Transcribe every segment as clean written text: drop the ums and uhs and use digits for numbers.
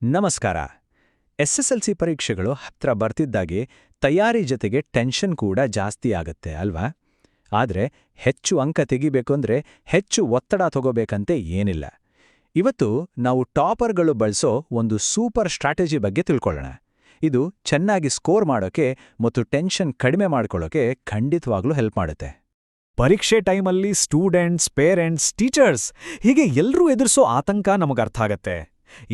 ನಮಸ್ಕಾರ. ಎಸ್ಎಸ್ಎಲ್ಸಿ ಪರೀಕ್ಷೆಗಳು ಹತ್ರ ಬರ್ತಿದ್ದಾಗೆ ತಯಾರಿ ಜೊತೆಗೆ ಟೆನ್ಷನ್ ಕೂಡ ಜಾಸ್ತಿ ಆಗತ್ತೆ ಅಲ್ವಾ? ಆದ್ರೆ ಹೆಚ್ಚು ಅಂಕ ತೆಗಿಬೇಕಂದ್ರೆ ಹೆಚ್ಚು ಒತ್ತಡ ತಗೋಬೇಕಂತೆ ಏನಿಲ್ಲ. ಇವತ್ತು ನಾವು ಟಾಪರ್ಗಳು ಬಳಸೋ ಒಂದು ಸೂಪರ್ ಸ್ಟ್ರಾಟಜಿ ಬಗ್ಗೆ ತಿಳ್ಕೊಳ್ಳೋಣ. ಇದು ಚೆನ್ನಾಗಿ ಸ್ಕೋರ್ ಮಾಡೋಕೆ ಮತ್ತು ಟೆನ್ಷನ್ ಕಡಿಮೆ ಮಾಡ್ಕೊಳ್ಳೋಕೆ ಖಂಡಿತವಾಗ್ಲೂ ಹೆಲ್ಪ್ ಮಾಡುತ್ತೆ. ಪರೀಕ್ಷೆ ಟೈಮಲ್ಲಿ ಸ್ಟೂಡೆಂಟ್ಸ್, ಪೇರೆಂಟ್ಸ್, ಟೀಚರ್ಸ್ ಹೀಗೆ ಎಲ್ಲರೂ ಎದುರಿಸೋ ಆತಂಕ ನಮಗರ್ಥ ಆಗತ್ತೆ.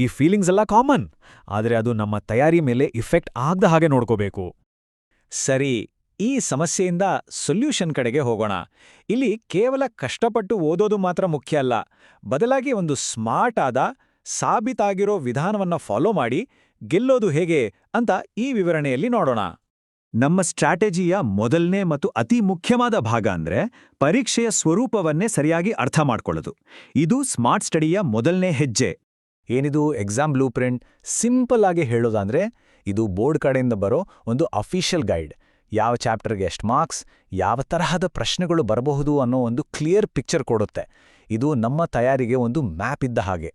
ಈ ಫೀಲಿಂಗ್ಸ್ ಎಲ್ಲ ಕಾಮನ್, ಆದರೆ ಅದು ನಮ್ಮ ತಯಾರಿ ಮೇಲೆ ಇಫೆಕ್ಟ್ ಆಗದ ಹಾಗೆ ನೋಡ್ಕೋಬೇಕು. ಸರಿ, ಈ ಸಮಸ್ಯೆಯಿಂದ ಸೊಲ್ಯೂಷನ್ ಕಡೆಗೆ ಹೋಗೋಣ. ಇಲ್ಲಿ ಕೇವಲ ಕಷ್ಟಪಟ್ಟು ಓದೋದು ಮಾತ್ರ ಮುಖ್ಯ ಅಲ್ಲ, ಬದಲಾಗಿ ಒಂದು ಸ್ಮಾರ್ಟ್ ಆದ, ಸಾಬೀತಾಗಿರೋ ವಿಧಾನವನ್ನ ಫಾಲೋ ಮಾಡಿ ಗೆಲ್ಲೋದು ಹೇಗೆ ಅಂತ ಈ ವಿವರಣೆಯಲ್ಲಿ ನೋಡೋಣ. ನಮ್ಮ ಸ್ಟ್ರಾಟಜಿಯ ಮೊದಲನೇ ಮತ್ತು ಅತಿ ಮುಖ್ಯವಾದ ಭಾಗ ಅಂದ್ರೆ ಪರೀಕ್ಷೆಯ ಸ್ವರೂಪವನ್ನೇ ಸರಿಯಾಗಿ ಅರ್ಥ ಮಾಡ್ಕೊಳ್ಳೋದು. ಇದು ಸ್ಮಾರ್ಟ್ ಸ್ಟಡಿಯ ಮೊದಲನೇ ಹೆಜ್ಜೆ. ಏನಿದು ಎಕ್ಸಾಮ್ ಬ್ಲೂ ಪ್ರಿಂಟ್? ಸಿಂಪಲ್ ಆಗಿ ಹೇಳೋದಂದ್ರೆ ಇದು ಬೋರ್ಡ್ ಕಡೆಯಿಂದ ಬರೋ ಒಂದು ಅಫಿಷಿಯಲ್ ಗೈಡ್. ಯಾವ ಚಾಪ್ಟರ್ಗೆ ಎಷ್ಟು ಮಾರ್ಕ್ಸ್, ಯಾವ ತರಹದ ಪ್ರಶ್ನೆಗಳು ಬರಬಹುದು ಅನ್ನೋ ಒಂದು ಕ್ಲಿಯರ್ ಪಿಕ್ಚರ್ ಕೊಡುತ್ತೆ. ಇದು ನಮ್ಮ ತಯಾರಿಗೆ ಒಂದು ಮ್ಯಾಪ್ ಇದ್ದ ಹಾಗೆ.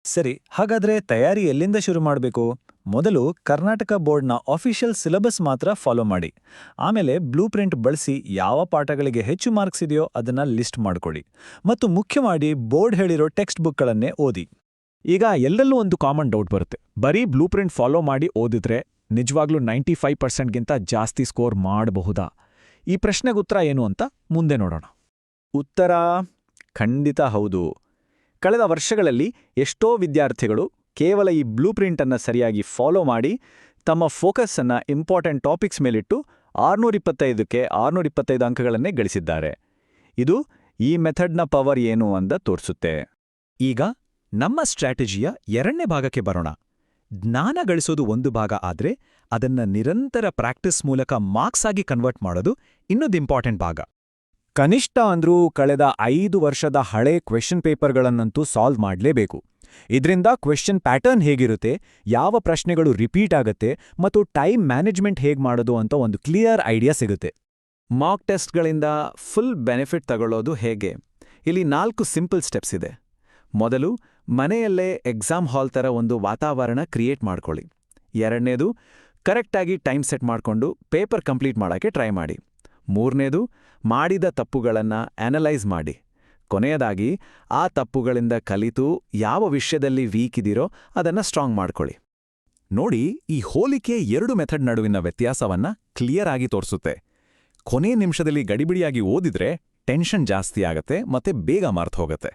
ಸರಿ, ಹಾಗಾದ್ರೆ ತಯಾರಿ ಎಲ್ಲಿಂದ ಶುರು ಮಾಡಬೇಕು? ಮೊದಲು ಕರ್ನಾಟಕ ಬೋರ್ಡ್ನ ಅಫಿಷಿಯಲ್ ಸಿಲೆಬಸ್ ಮಾತ್ರ ಫಾಲೋ ಮಾಡಿ. ಆಮೇಲೆ ಬ್ಲೂ ಪ್ರಿಂಟ್ ಬಳಸಿ ಯಾವ ಪಾಠಗಳಿಗೆ ಹೆಚ್ಚು ಮಾರ್ಕ್ಸ್ ಇದೆಯೋ ಅದನ್ನ ಲಿಸ್ಟ್ ಮಾಡ್ಕೊಳ್ಳಿ. ಮತ್ತು ಮುಖ್ಯವಾಗಿ ಬೋರ್ಡ್ ಹೇಳಿರೋ ಟೆಕ್ಸ್ಟ್ ಬುಕ್ಗಳನ್ನೇ ಓದಿ. ಈಗ ಎಲ್ಲೆಲ್ಲೂ ಒಂದು ಕಾಮನ್ ಡೌಟ್ ಬರುತ್ತೆ. ಬರೀ ಬ್ಲೂ ಪ್ರಿಂಟ್ ಫಾಲೋ ಮಾಡಿ ಓದಿದ್ರೆ ನಿಜವಾಗ್ಲೂ 95%ಗಿಂತ ಜಾಸ್ತಿ ಸ್ಕೋರ್ ಮಾಡಬಹುದಾ? ಈ ಪ್ರಶ್ನೆಗೆ ಉತ್ತರ ಏನು ಅಂತ ಮುಂದೆ ನೋಡೋಣ. ಉತ್ತರ ಖಂಡಿತ ಹೌದು. ಕಳೆದ ವರ್ಷಗಳಲ್ಲಿ ಎಷ್ಟೋ ವಿದ್ಯಾರ್ಥಿಗಳು ಕೇವಲ ಈ ಬ್ಲೂ ಪ್ರಿಂಟನ್ನು ಸರಿಯಾಗಿ ಫಾಲೋ ಮಾಡಿ ತಮ್ಮ ಫೋಕಸ್ ಅನ್ನ ಇಂಪಾರ್ಟೆಂಟ್ ಟಾಪಿಕ್ಸ್ ಮೇಲಿಟ್ಟು 625ಕ್ಕೆ 625 ಅಂಕಗಳನ್ನೇ ಗಳಿಸಿದ್ದಾರೆ. ಇದು ಈ ಮೆಥಡ್ನ ಪವರ್ ಏನು ಅಂತ ತೋರಿಸುತ್ತೆ. ಈಗ ನಮ್ಮ ಸ್ಟ್ರಾಟಜಿಯ ಎರಡನೇ ಭಾಗಕ್ಕೆ ಬರೋಣ. ಜ್ಞಾನ ಗಳಿಸೋದು ಒಂದು ಭಾಗ ಆದ್ರೆ ಅದನ್ನ ನಿರಂತರ ಪ್ರಾಕ್ಟೀಸ್ ಮೂಲಕ ಮಾರ್ಕ್ಸ್ ಆಗಿ ಕನ್ವರ್ಟ್ ಮಾಡೋದು ಇನ್ನೊಂದು ಇಂಪಾರ್ಟೆಂಟ್ ಭಾಗ. ಕನಿಷ್ಠ ಅಂದ್ರೂ ಕಳೆದ 5 ವರ್ಷದ ಹಳೆ ಕ್ವೆಶ್ಚನ್ ಪೇಪರ್ಗಳನ್ನಂತೂ ಸಾಲ್ವ್ ಮಾಡಲೇಬೇಕು. ಇದರಿಂದ ಕ್ವೆಶ್ಚನ್ ಪ್ಯಾಟರ್ನ್ ಹೇಗಿರುತ್ತೆ, ಯಾವ ಪ್ರಶ್ನೆಗಳು ರಿಪೀಟ್ ಆಗತ್ತೆ ಮತ್ತು ಟೈಮ್ ಮ್ಯಾನೇಜ್ಮೆಂಟ್ ಹೇಗೆ ಮಾಡೋದು ಅಂತ ಒಂದು ಕ್ಲಿಯರ್ ಐಡಿಯಾ ಸಿಗುತ್ತೆ. ಮಾರ್ಕ್ ಟೆಸ್ಟ್ಗಳಿಂದ ಫುಲ್ ಬೆನಿಫಿಟ್ ತಗೊಳ್ಳೋದು ಹೇಗೆ? ಇಲ್ಲಿ 4 ಸಿಂಪಲ್ ಸ್ಟೆಪ್ಸ್ ಇದೆ. ಮೊದಲು, ಮನೆಯಲ್ಲೇ ಎಕ್ಸಾಮ್ ಹಾಲ್ ಥರ ಒಂದು ವಾತಾವರಣ ಕ್ರಿಯೇಟ್ ಮಾಡ್ಕೊಳ್ಳಿ. ಎರಡನೇದು, ಕರೆಕ್ಟಾಗಿ ಟೈಮ್ ಸೆಟ್ ಮಾಡಿಕೊಂಡು ಪೇಪರ್ ಕಂಪ್ಲೀಟ್ ಮಾಡೋಕ್ಕೆ ಟ್ರೈ ಮಾಡಿ. ಮೂರನೇದು, ಮಾಡಿದ ತಪ್ಪುಗಳನ್ನು ಅನಲೈಸ್ ಮಾಡಿ. ಕೊನೆಯದಾಗಿ, ಆ ತಪ್ಪುಗಳಿಂದ ಕಲಿತು ಯಾವ ವಿಷಯದಲ್ಲಿ ವೀಕ್ ಇದೀರೋ ಅದನ್ನು ಸ್ಟ್ರಾಂಗ್ ಮಾಡ್ಕೊಳ್ಳಿ. ನೋಡಿ, ಈ ಹೋಲಿಕೆ 2 ಮೆಥಡ್ ನಡುವಿನ ವ್ಯತ್ಯಾಸವನ್ನ ಕ್ಲಿಯರ್ ಆಗಿ ತೋರಿಸುತ್ತೆ. ಕೊನೆ ನಿಮಿಷದಲ್ಲಿ ಗಡಿಬಿಡಿಯಾಗಿ ಓದಿದ್ರೆ ಟೆನ್ಷನ್ ಜಾಸ್ತಿ ಆಗತ್ತೆ ಮತ್ತೆ ಬೇಗ ಮರ್ತು ಹೋಗತ್ತೆ.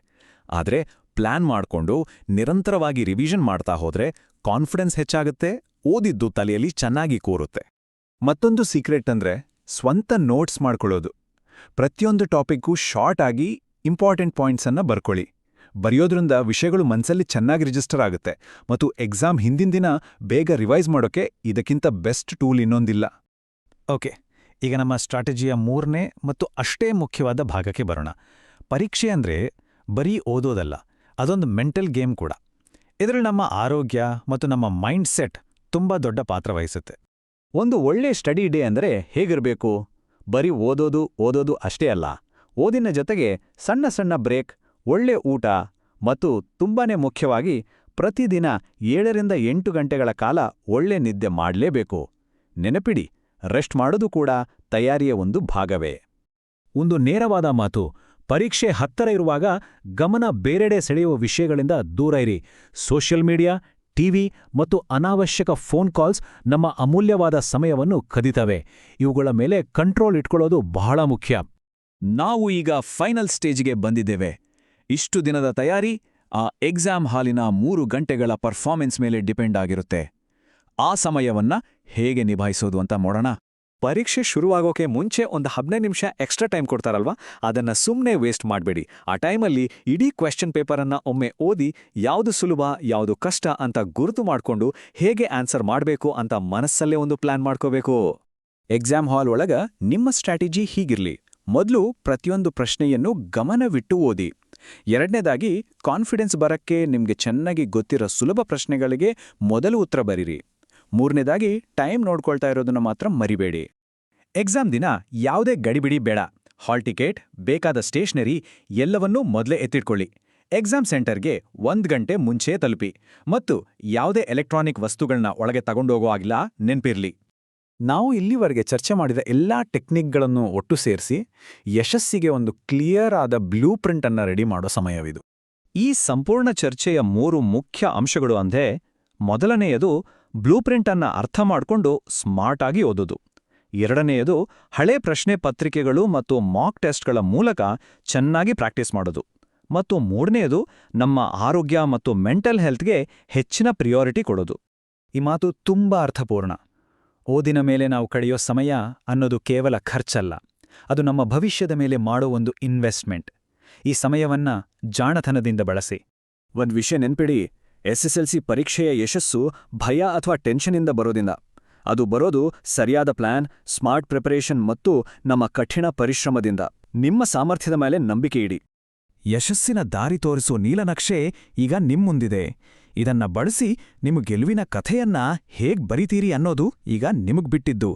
ಆದ್ರೆ ಪ್ಲಾನ್ ಮಾಡ್ಕೊಂಡು ನಿರಂತರವಾಗಿ ರಿವಿಷನ್ ಮಾಡ್ತಾ ಹೋದ್ರೆ ಕಾನ್ಫಿಡೆನ್ಸ್ ಹೆಚ್ಚಾಗುತ್ತೆ, ಓದಿದ್ದು ತಲೆಯಲ್ಲಿ ಚೆನ್ನಾಗಿ ಕೂರುತ್ತೆ. ಮತ್ತೊಂದು ಸೀಕ್ರೆಟ್ ಅಂದ್ರೆ ಸ್ವಂತ ನೋಟ್ಸ್ ಮಾಡ್ಕೊಳ್ಳೋದು. ಪ್ರತಿಯೊಂದು ಟಾಪಿಕ್ಗೂ ಶಾರ್ಟ್ ಆಗಿ ಇಂಪಾರ್ಟೆಂಟ್ ಪಾಯಿಂಟ್ಸ್ ಅನ್ನ ಬರ್ಕೊಳ್ಳಿ. ಬರೆಯೋದ್ರಿಂದ ವಿಷಯಗಳು ಮನಸ್ಸಲ್ಲಿ ಚೆನ್ನಾಗಿ ರಿಜಿಸ್ಟರ್ ಆಗುತ್ತೆ ಮತ್ತು ಎಕ್ಸಾಮ್ ಹಿಂದಿನ ದಿನ ಬೇಗ ರಿವೈಸ್ ಮಾಡೋಕೆ ಇದಕ್ಕಿಂತ ಬೆಸ್ಟ್ ಟೂಲ್ ಇನ್ನೊಂದಿಲ್ಲ. ಓಕೆ, ಈಗ ನಮ್ಮ ಸ್ಟ್ರಾಟಜಿಯ ಮೂರನೇ ಮತ್ತು ಅಷ್ಟೇ ಮುಖ್ಯವಾದ ಭಾಗಕ್ಕೆ ಬರೋಣ. ಪರೀಕ್ಷೆ ಅಂದ್ರೆ ಬರೀ ಓದೋದಲ್ಲ, ಅದೊಂದು ಮೆಂಟಲ್ ಗೇಮ್ ಕೂಡ. ಇದರಲ್ಲಿ ನಮ್ಮ ಆರೋಗ್ಯ ಮತ್ತು ನಮ್ಮ ಮೈಂಡ್ ಸೆಟ್ ತುಂಬ ದೊಡ್ಡ ಪಾತ್ರ ವಹಿಸುತ್ತೆ. ಒಂದು ಒಳ್ಳೆ ಸ್ಟಡಿ ಡೇ ಅಂದರೆ ಹೇಗಿರಬೇಕು? ಬರೀ ಓದೋದು ಅಷ್ಟೇ ಅಲ್ಲ. ಓದಿನ ಜೊತೆಗೆ ಸಣ್ಣ ಸಣ್ಣ ಬ್ರೇಕ್, ಒಳ್ಳೆ ಊಟ ಮತ್ತು ತುಂಬಾನೇ ಮುಖ್ಯವಾಗಿ ಪ್ರತಿದಿನ 7ರಿಂದ 8 ಗಂಟೆಗಳ ಕಾಲ ಒಳ್ಳೆ ನಿದ್ದೆ ಮಾಡಲೇಬೇಕು. ನೆನಪಿಡಿ, ರೆಸ್ಟ್ ಮಾಡೋದು ಕೂಡ ತಯಾರಿಯ ಒಂದು ಭಾಗವೇ. ಒಂದು ನೇರವಾದ ಮಾತು, ಪರೀಕ್ಷೆ ಹತ್ತಿರ ಇರುವಾಗ ಗಮನ ಬೇರೆಡೆ ಸೆಳೆಯುವ ವಿಷಯಗಳಿಂದ ದೂರ ಇರಿ. ಸೋಷಿಯಲ್ ಮೀಡಿಯಾ, ಟಿವಿ ಮತ್ತು ಅನಾವಶ್ಯಕ ಫೋನ್ ಕಾಲ್ಸ್ ನಮ್ಮ ಅಮೂಲ್ಯವಾದ ಸಮಯವನ್ನು ಕದಿತವೆ. ಇವುಗಳ ಮೇಲೆ ಕಂಟ್ರೋಲ್ ಇಟ್ಕೊಳ್ಳೋದು ಬಹಳ ಮುಖ್ಯ. ನಾವು ಈಗ ಫೈನಲ್ ಸ್ಟೇಜ್ಗೆ ಬಂದಿದ್ದೇವೆ. ಇಷ್ಟು ದಿನದ ತಯಾರಿ ಆ ಎಕ್ಸಾಮ್ ಹಾಲಿನ 3 ಗಂಟೆಗಳ ಪರ್ಫಾರ್ಮೆನ್ಸ್ ಮೇಲೆ ಡಿಪೆಂಡ್ ಆಗಿರುತ್ತೆ. ಆ ಸಮಯವನ್ನ ಹೇಗೆ ನಿಭಾಯಿಸೋದು ಅಂತ ನೋಡೋಣ. ಪರೀಕ್ಷೆ ಶುರುವಾಗೋಕೆ ಮುಂಚೆ ಒಂದು 15 ನಿಮಿಷ ಎಕ್ಸ್ಟ್ರಾ ಟೈಮ್ ಕೊಡ್ತಾರಲ್ವಾ, ಅದನ್ನ ಸುಮ್ಮನೆ ವೇಸ್ಟ್ ಮಾಡಬೇಡಿ. ಆ ಟೈಮಲ್ಲಿ ಇಡೀ ಕ್ವೆಶ್ಚನ್ ಪೇಪರನ್ನ ಒಮ್ಮೆ ಓದಿ ಯಾವುದು ಸುಲಭ ಯಾವುದು ಕಷ್ಟ ಅಂತ ಗುರುತು ಮಾಡಿಕೊಂಡು ಹೇಗೆ ಆನ್ಸರ್ ಮಾಡಬೇಕು ಅಂತ ಮನಸ್ಸಲ್ಲೇ ಒಂದು ಪ್ಲಾನ್ ಮಾಡ್ಕೋಬೇಕು. ಎಕ್ಸಾಮ್ ಹಾಲ್ ಒಳಗ ನಿಮ್ಮ ಸ್ಟ್ರಾಟಜಿ ಹೀಗಿರ್ಲಿ. ಮೊದಲು ಪ್ರತಿಯೊಂದು ಪ್ರಶ್ನೆಯನ್ನು ಗಮನವಿಟ್ಟು ಓದಿ. ಎರಡನೇದಾಗಿ, ಕಾನ್ಫಿಡೆನ್ಸ್ ಬರಕ್ಕೆ ನಿಮ್ಗೆ ಚೆನ್ನಾಗಿ ಗೊತ್ತಿರೋ ಸುಲಭ ಪ್ರಶ್ನೆಗಳಿಗೆ ಮೊದಲು ಉತ್ತರ ಬರೀರಿ. ಮೂರನೇದಾಗಿ, ಟೈಮ್ ನೋಡ್ಕೊಳ್ತಾ ಇರೋದನ್ನ ಮಾತ್ರ ಮರಿಬೇಡಿ. ಎಕ್ಸಾಮ್ ದಿನ ಯಾವುದೇ ಗಡಿಬಿಡಿ ಬೇಡ. ಹಾಲ್ ಟಿಕೆಟ್, ಬೇಕಾದ ಸ್ಟೇಷನರಿ ಎಲ್ಲವನ್ನೂ ಮೊದಲೇ ಎತ್ತಿಟ್ಕೊಳ್ಳಿ. ಎಕ್ಸಾಮ್ ಸೆಂಟರ್ಗೆ 1 ಗಂಟೆ ಮುಂಚೆ ತಲುಪಿ ಮತ್ತು ಯಾವುದೇ ಎಲೆಕ್ಟ್ರಾನಿಕ್ ವಸ್ತುಗಳನ್ನ ಒಳಗೆ ತಗೊಂಡೋಗೋ ಆಗಿಲ್ಲ ನೆನ್ಪಿರ್ಲಿ. ನಾವು ಇಲ್ಲಿವರೆಗೆ ಚರ್ಚೆ ಮಾಡಿದ ಎಲ್ಲಾ ಟೆಕ್ನಿಕ್ಗಳನ್ನು ಒಟ್ಟು ಸೇರಿಸಿ ಯಶಸ್ಸಿಗೆ ಒಂದು ಕ್ಲಿಯರ್ ಆದ ಬ್ಲೂ ಪ್ರಿಂಟ್ ಅನ್ನ ರೆಡಿ ಮಾಡೋ ಸಮಯವಿದು. ಈ ಸಂಪೂರ್ಣ ಚರ್ಚೆಯ 3 ಮುಖ್ಯ ಅಂಶಗಳು ಅಂದ್ರೆ, ಮೊದಲನೆಯದು ಬ್ಲೂಪ್ರಿಂಟ್ ಅನ್ನ ಅರ್ಥ ಮಾಡ್ಕೊಂಡು ಸ್ಮಾರ್ಟ್ ಆಗಿ ಓದೋದು. ಎರಡನೆಯದು ಹಳೆ ಪ್ರಶ್ನೆ ಪತ್ರಿಕೆಗಳು ಮತ್ತು ಮಾಕ್ ಟೆಸ್ಟ್ಗಳ ಮೂಲಕ ಚೆನ್ನಾಗಿ ಪ್ರಾಕ್ಟೀಸ್ ಮಾಡೋದು. ಮತ್ತು ಮೂರನೆಯದು ನಮ್ಮ ಆರೋಗ್ಯ ಮತ್ತು ಮೆಂಟಲ್ ಹೆಲ್ತ್ಗೆ ಹೆಚ್ಚಿನ ಪ್ರಿಯಾರಿಟಿ ಕೊಡೋದು. ಈ ಮಾತು ತುಂಬಾ ಅರ್ಥಪೂರ್ಣ. ಓದಿನ ಮೇಲೆ ನಾವು ಕಳೆಯೋ ಸಮಯ ಅನ್ನೋದು ಕೇವಲ ಖರ್ಚಲ್ಲ, ಅದು ನಮ್ಮ ಭವಿಷ್ಯದ ಮೇಲೆ ಮಾಡೋ ಒಂದು ಇನ್ವೆಸ್ಟ್ಮೆಂಟ್. ಈ ಸಮಯವನ್ನ ಜಾಣತನದಿಂದ ಬಳಸಿ. ಒಂದ್ ವಿಷಯ ನೆನ್ಪಿಡಿ, SSLC ಪರೀಕ್ಷೆಯ ಯಶಸ್ಸು ಭಯ ಅಥವಾ ಟೆನ್ಷನ್ನಿಂದ ಬರೋದಿಲ್ಲ. ಅದು ಬರೋದು ಸರಿಯಾದ ಪ್ಲಾನ್, ಸ್ಮಾರ್ಟ್ ಪ್ರಿಪರೇಷನ್ ಮತ್ತು ನಮ್ಮ ಕಠಿಣ ಪರಿಶ್ರಮದಿಂದ. ನಿಮ್ಮ ಸಾಮರ್ಥ್ಯದ ಮೇಲೆ ನಂಬಿಕೆ ಇಡಿ. ಯಶಸ್ಸಿನ ದಾರಿ ತೋರಿಸೋ ನೀಲನಕ್ಷೆ ಈಗ ನಿಮ್ಮುಂದಿದೆ. ಇದನ್ನ ಬಳಸಿ ನಿಮ್ಮ ಗೆಲುವಿನ ಕಥೆಯನ್ನ ಹೇಗ್ ಬರಿತೀರಿ ಅನ್ನೋದು ಈಗ ನಿಮಗ್ ಬಿಟ್ಟಿದ್ದು.